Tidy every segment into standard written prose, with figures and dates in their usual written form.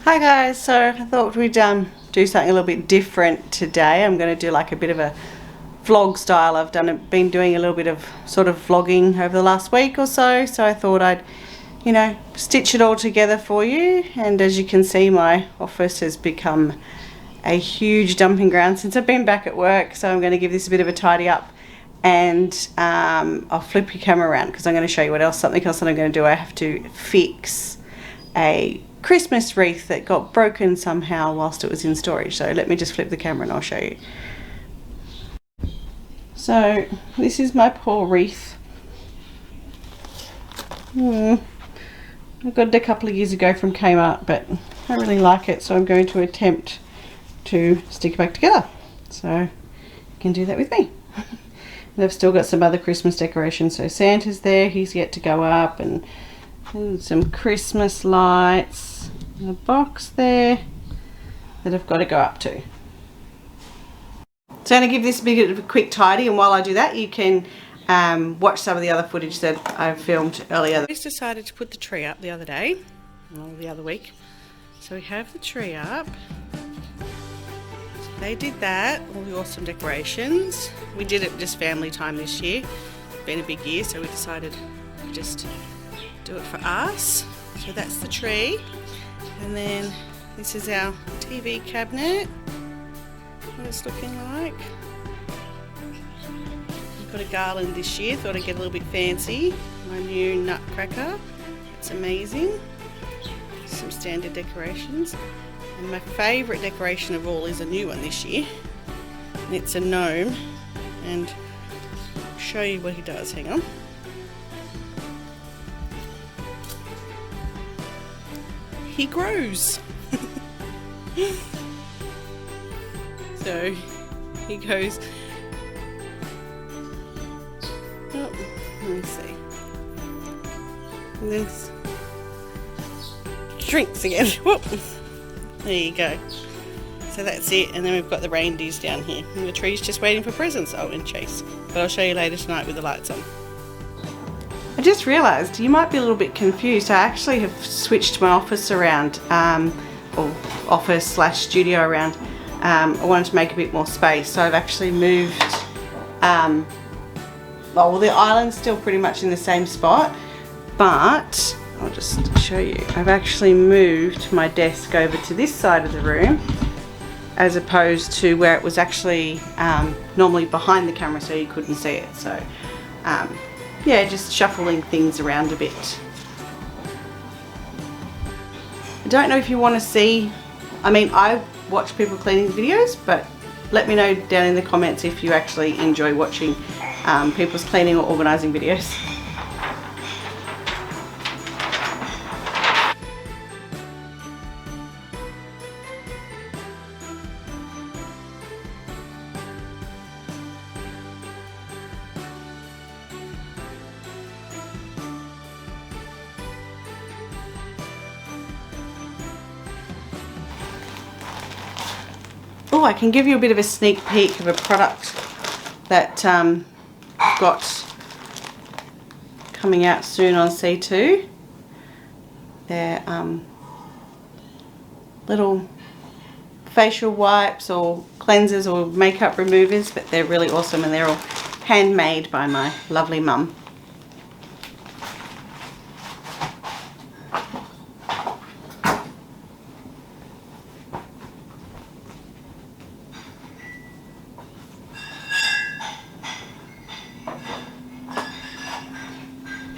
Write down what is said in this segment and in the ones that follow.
Hi guys, so I thought we'd do something a little bit different today. I'm going to do like a bit of a vlog style. I've been doing a little bit of sort of vlogging over the last week or so, so I thought I'd, stitch it all together for you. And as you can see, my office has become a huge dumping ground since I've been back at work, so I'm going to give this a bit of a tidy up. And I'll flip your camera around because I'm going to show you something else that I'm going to do. I have to fix a Christmas wreath that got broken somehow whilst it was in storage. So let me just flip the camera and I'll show you. So this is my poor wreath. I got it a couple of years ago from Kmart, but I really like it, so I'm going to attempt to stick it back together. So you can do that with me. And I've still got some other Christmas decorations. So Santa's there, he's yet to go up, and some Christmas lights in a box there that I've got to go up to. So I'm going to give this a bit of a quick tidy, and while I do that you can watch some of the other footage that I filmed earlier. I just decided to put the tree up the other day, or the other week. So we have the tree up. So they did that, all the awesome decorations. We did it just family time this year. It's been a big year, so we decided to just do it for us. So that's the tree, and then this is our TV cabinet, what it's looking like. I've got a garland this year, thought I'd get a little bit fancy. My new nutcracker, it's amazing. Some standard decorations, and my favourite decoration of all is a new one this year, and it's a gnome, and I'll show you what he does. Hang on. He grows. So he goes, oh, let me see, and this shrinks again. Whoop. There you go. So that's it, and then we've got the reindeers down here, and the tree's just waiting for presents. Oh, and Chase, but I'll show you later tonight with the lights on. I just realised you might be a little bit confused. I actually have switched my office around, or office slash studio around. I wanted to make a bit more space, so I've actually moved, well, the island's still pretty much in the same spot, but I'll just show you. I've actually moved my desk over to this side of the room as opposed to where it was actually normally behind the camera, so you couldn't see it. So yeah, just shuffling things around a bit. I don't know if you want to see, I watch people cleaning videos, but let me know down in the comments if you actually enjoy watching people's cleaning or organising videos. Oh, I can give you a bit of a sneak peek of a product that I've got coming out soon on C2. They're little facial wipes or cleansers or makeup removers, but they're really awesome, and they're all handmade by my lovely mum.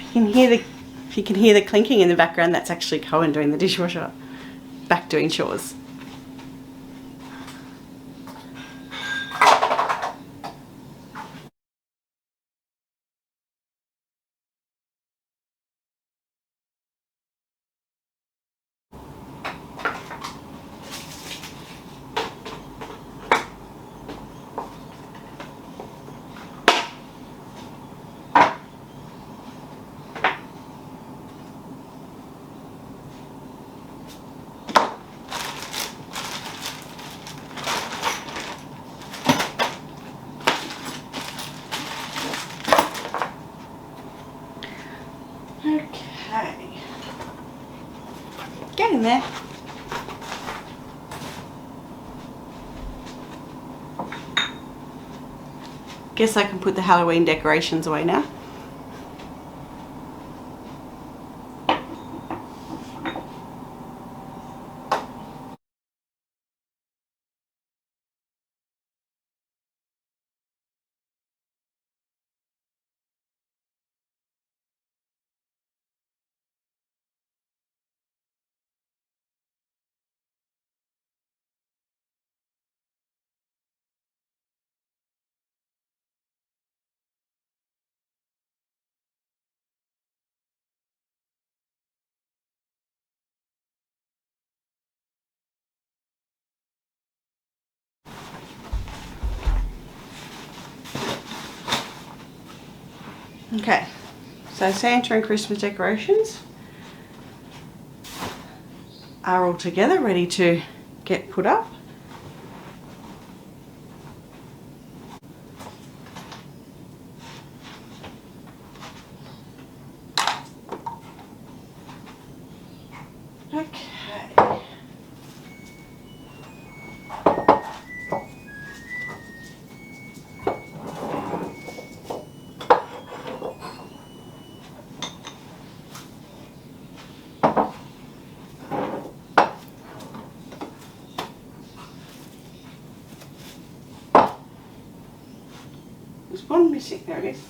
If you can hear the clinking in the background, that's actually Cohen doing the dishwasher, back doing chores. Okay. Get in there. Guess I can put the Halloween decorations away now. Okay, so Santa and Christmas decorations are all together, ready to get put up. Okay. There's one missing, there it is.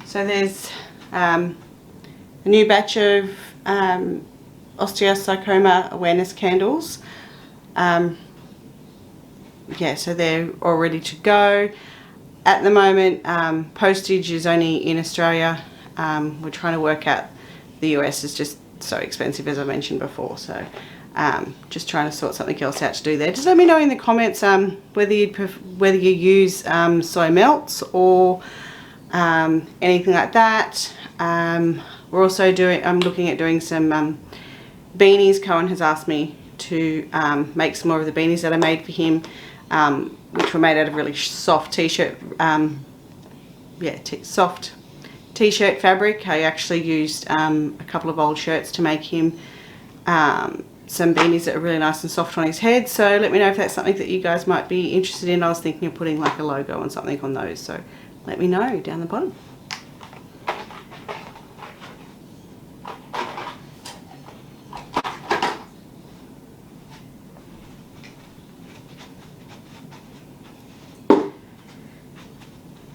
So there's a new batch of osteosarcoma awareness candles. Yeah, so they're all ready to go. At the moment, postage is only in Australia. We're trying to work out the US is just so expensive, as I mentioned before. So just trying to sort something else out to do there. Just let me know in the comments whether you use soy melts or anything like that. We're also I'm looking at doing some beanies. Cohen has asked me to make some more of the beanies that I made for him, which were made out of really soft t-shirt, soft t-shirt fabric. I actually used a couple of old shirts to make him some beanies that are really nice and soft on his head. So let me know if that's something that you guys might be interested in. I was thinking of putting like a logo and something on those, so let me know down the bottom.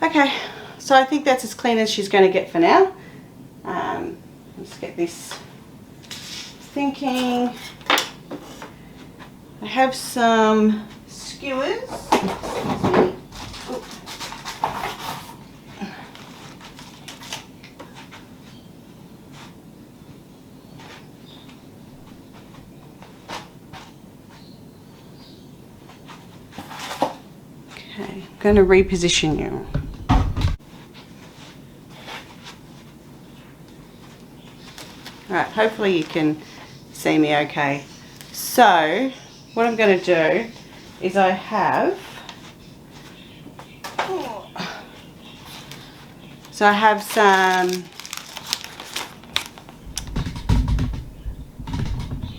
Okay, so I think that's as clean as she's going to get for now. Let's get this thinking. I have some skewers. Okay, I'm going to reposition you. Alright, hopefully you can see me okay. So, what I'm going to do is I have some,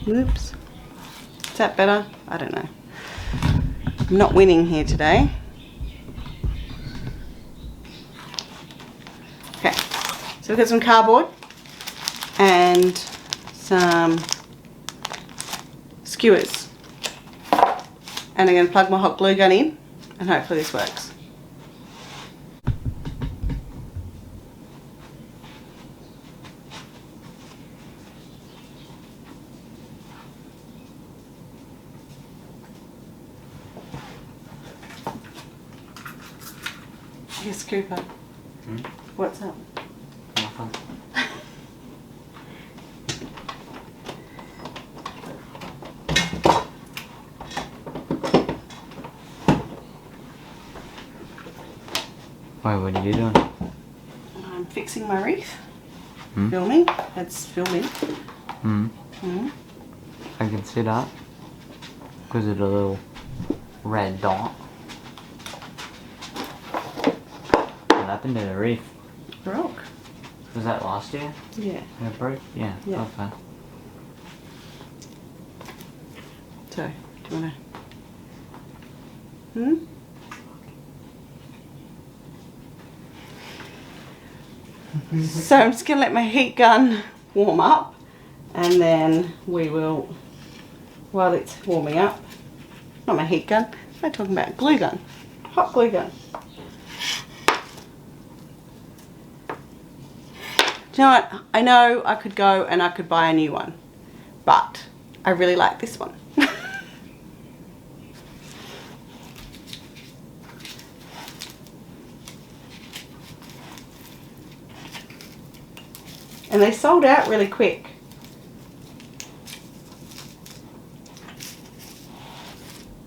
whoops, is that better? I don't know. I'm not winning here today. Okay, so we've got some cardboard and some skewers, and I'm going to plug my hot glue gun in and hopefully this works. Yes, Cooper. What's up? Nothing. Wait, what are you doing? I'm fixing my wreath. Filming. That's filming. I can see that. Because of the little red dot. What happened to the wreath? Broke. Was that last year? Yeah. It broke? Yeah. Yeah. Okay. So, do you want to... So I'm just going to let my heat gun warm up, and then we will, while it's warming up, not my heat gun, I'm talking about glue gun, hot glue gun. Do you know what? I know I could go and I could buy a new one, but I really like this one. And they sold out really quick.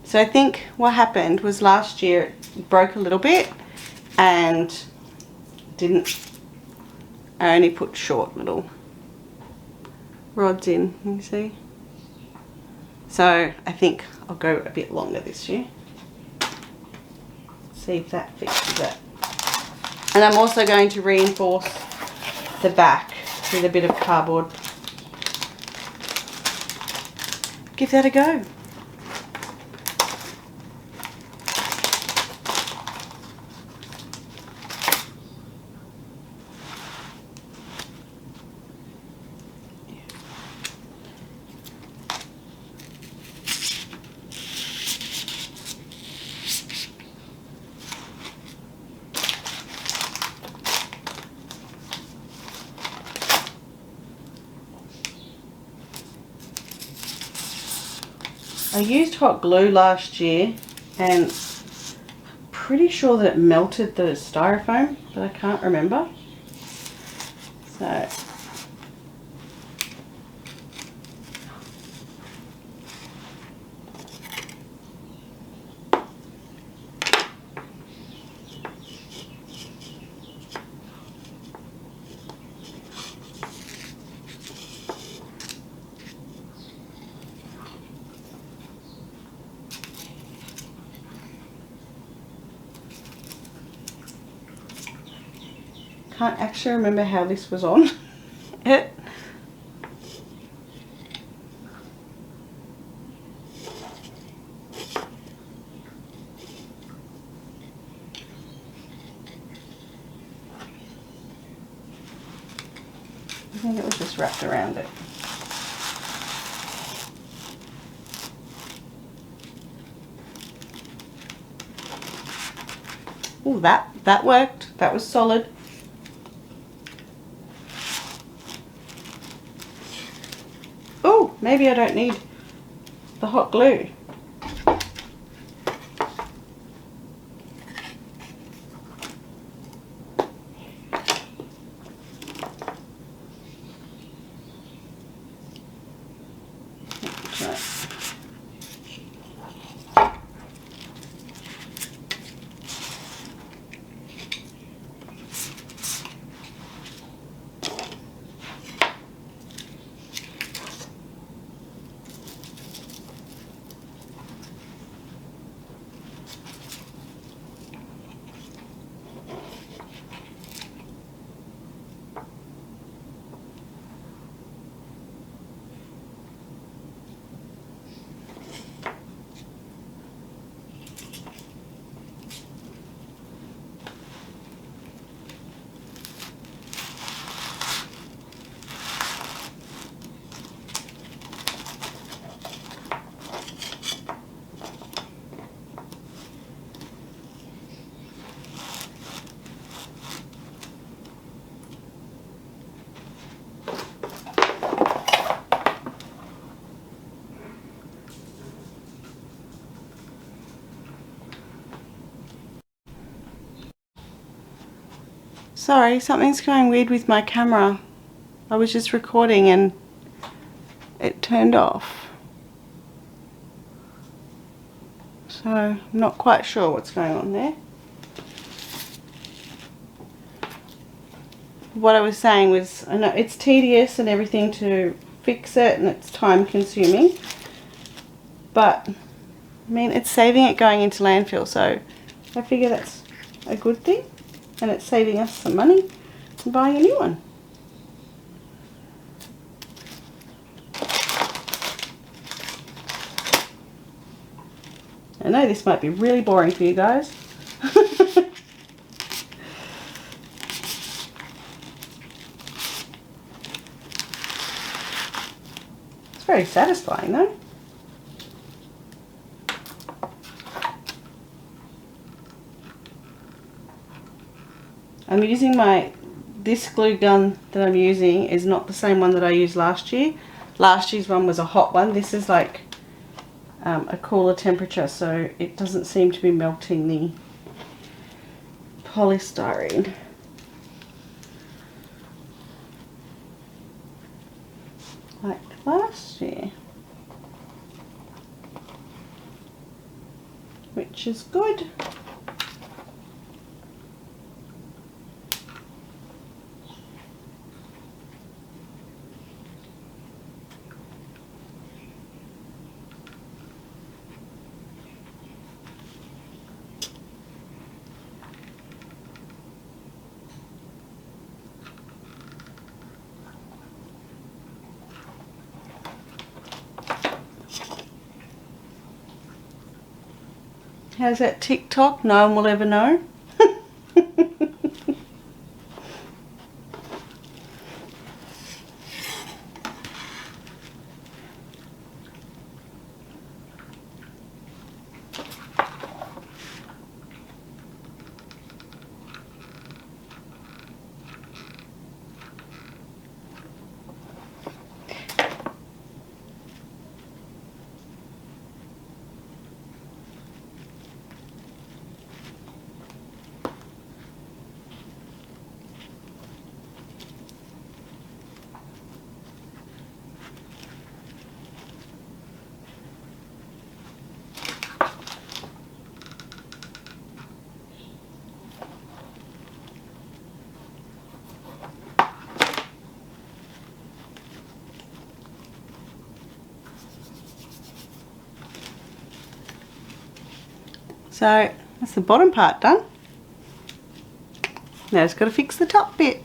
So I think what happened was last year it broke a little bit and I only put short little rods in, you see. So I think I'll go a bit longer this year. See if that fixes it. And I'm also going to reinforce the back with a bit of cardboard. Give that a go. I used hot glue last year and pretty sure that it melted the styrofoam, but I can't remember. So can't actually remember how this was on it. I think it was just wrapped around it. Oh, that worked. That was solid. Oh, maybe I don't need the hot glue. Sorry, something's going weird with my camera. I was just recording and it turned off. So I'm not quite sure what's going on there. What I was saying was, I know it's tedious and everything to fix it and it's time consuming, but I mean it's saving it going into landfill, so I figure that's a good thing. And it's saving us some money and buying a new one. I know this might be really boring for you guys. It's very satisfying though. I'm using this glue gun that I'm using is not the same one that I used last year. Last year's one was a hot one. This is like a cooler temperature, so it doesn't seem to be melting the polystyrene. Like last year. Which is good. How's that TikTok? No one will ever know. So that's the bottom part done. Now just got to fix the top bit.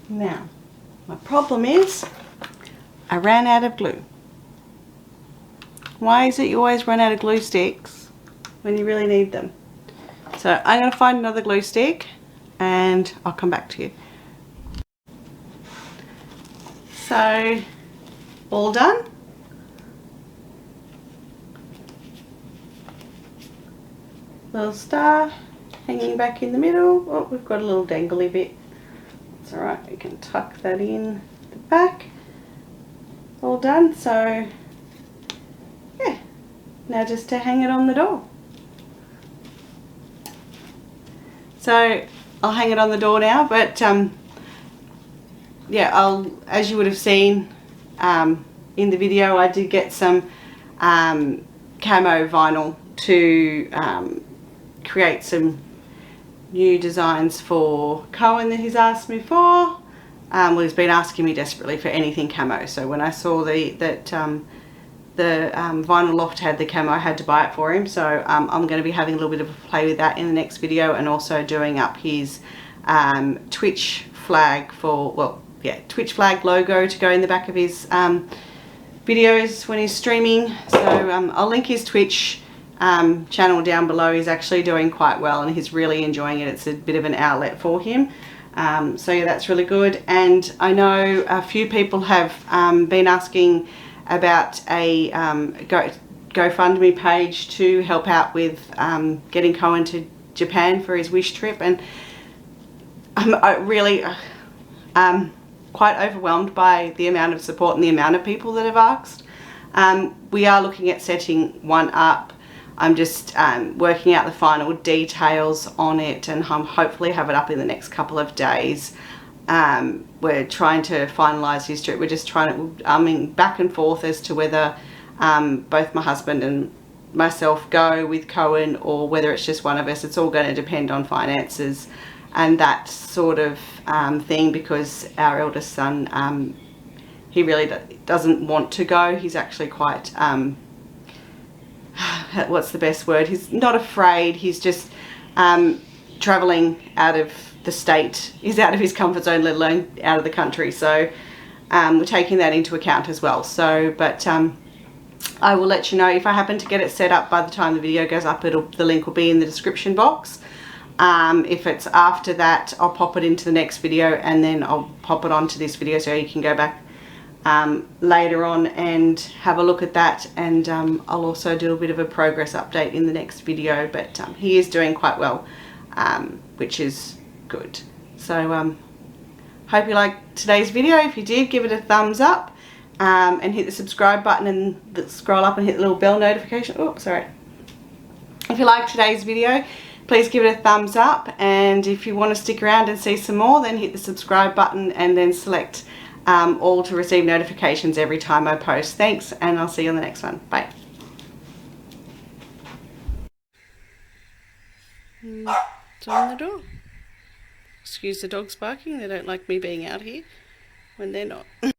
Now, my problem is I ran out of glue. Why is it you always run out of glue sticks when you really need them? So I'm going to find another glue stick and I'll come back to you. So, all done. Little star hanging back in the middle. Oh, we've got a little dangly bit. It's alright, we can tuck that in the back. All done, so yeah, now just to hang it on the door. So I'll hang it on the door now, but yeah, as you would have seen in the video, I did get some camo vinyl to create some new designs for Cohen that he's asked me for. Well, he's been asking me desperately for anything camo, so when I saw that the vinyl loft had the camo, I had to buy it for him. So I'm going to be having a little bit of a play with that in the next video, and also doing up his Twitch flag Twitch flag logo to go in the back of his videos when he's streaming. So I'll link his Twitch channel down below. He's actually doing quite well and he's really enjoying it. It's a bit of an outlet for him. So yeah, that's really good. And I know a few people have been asking about a GoFundMe page to help out with getting Cohen to Japan for his wish trip, and I'm really quite overwhelmed by the amount of support and the amount of people that have asked. We are looking at setting one up. I'm just working out the final details on it, and hopefully have it up in the next couple of days. We're trying to finalise his trip. We're just trying to, back and forth as to whether both my husband and myself go with Cohen or whether it's just one of us. It's all going to depend on finances and that sort of thing, because our eldest son, he really doesn't want to go. He's actually quite, what's the best word? He's not afraid. He's just travelling out of the state. He's out of his comfort zone, let alone out of the country. So we're taking that into account as well. So, but I will let you know if I happen to get it set up by the time the video goes up. The link will be in the description box. If it's after that, I'll pop it into the next video, and then I'll pop it onto this video so you can go back later on and have a look at that. And I'll also do a bit of a progress update in the next video. But he is doing quite well, which is good. So hope you liked today's video. If you did, give it a thumbs up, and hit the subscribe button and scroll up and hit the little bell notification. Oh, sorry. If you liked today's video, please give it a thumbs up, and if you want to stick around and see some more, then hit the subscribe button and then select all to receive notifications every time I post. Thanks, and I'll see you on the next one. Bye. It's on the door. Excuse the dogs barking. They don't like me being out here when they're not.